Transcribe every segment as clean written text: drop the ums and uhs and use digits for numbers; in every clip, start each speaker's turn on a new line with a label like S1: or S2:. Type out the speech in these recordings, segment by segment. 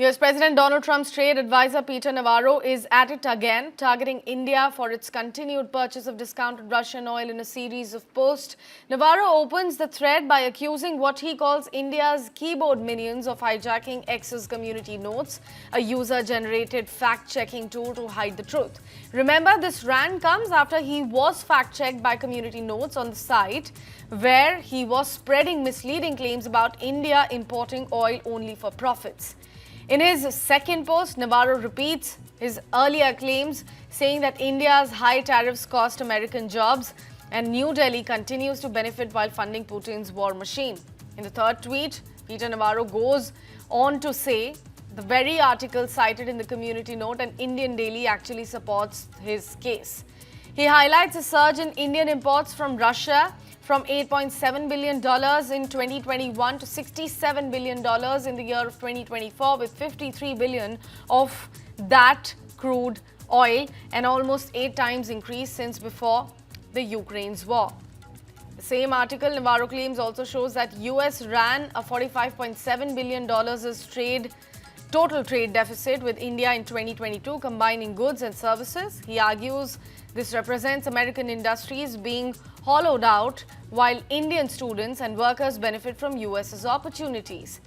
S1: US President Donald Trump's trade advisor Peter Navarro is at it again, targeting India for its continued purchase of discounted Russian oil in a series of posts. Navarro opens the thread by accusing what he calls India's keyboard minions of hijacking X's community notes, a user-generated fact-checking tool to hide the truth. Remember, this rant comes after he was fact-checked by community notes on the site, where he was spreading misleading claims about India importing oil only for profits. In his second post, Navarro repeats his earlier claims, saying that India's high tariffs cost American jobs and New Delhi continues to benefit while funding Putin's war machine. In the third tweet, Peter Navarro goes on to say the very article cited in the community note and Indian Daily actually supports his case. He highlights a surge in Indian imports from Russia from $8.7 billion in 2021 to $67 billion in the year of 2024, with $53 billion of that crude oil, an almost 8 times increase since before the Ukraine's war. The same article, Navarro claims, also shows that US ran a $45.7 billion total trade deficit with India in 2022, combining goods and services. He argues this represents American industries being hollowed out while Indian students and workers benefit from US's opportunities.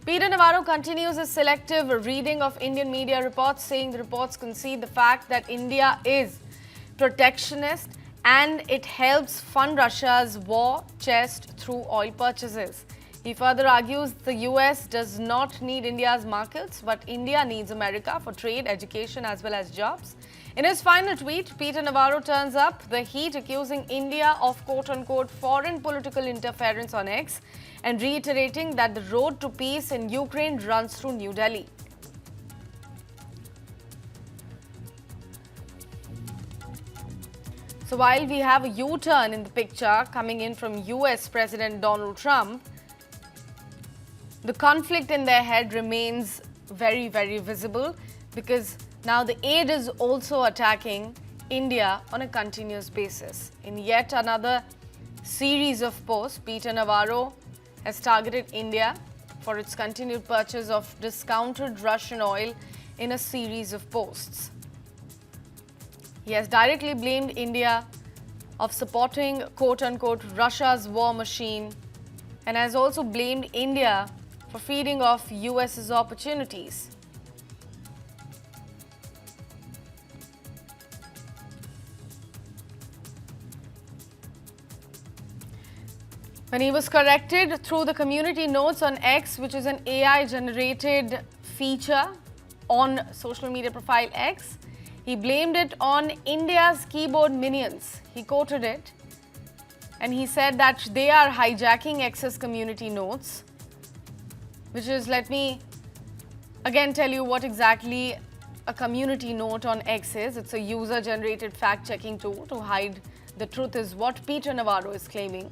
S1: Peter Navarro continues his selective reading of Indian media reports, saying the reports concede the fact that India is protectionist and it helps fund Russia's war chest through oil purchases. He further argues the US does not need India's markets, but India needs America for trade, education, as well as jobs. In his final tweet, Peter Navarro turns up the heat, accusing India of quote-unquote foreign political interference on X and reiterating that the road to peace in Ukraine runs through New Delhi. So while we have a U-turn in the picture coming in from US President Donald Trump, the conflict in their head remains very, very visible, because now the aid is also attacking India on a continuous basis. In yet another series of posts, Peter Navarro has targeted India for its continued purchase of discounted Russian oil in a series of posts. He has directly blamed India of supporting quote-unquote Russia's war machine and has also blamed India for feeding off US's opportunities. When he was corrected through the community notes on X, which is an AI-generated feature on social media profile X, he blamed it on India's keyboard minions. He quoted it and he said that they are hijacking X's community notes, which is, let me again tell you what exactly a community note on X is. It's a user-generated fact-checking tool to hide the truth, is what Peter Navarro is claiming.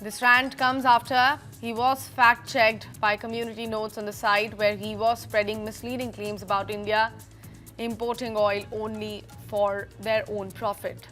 S1: This rant comes after he was fact-checked by community notes on the site, where he was spreading misleading claims about India importing oil only for their own profit.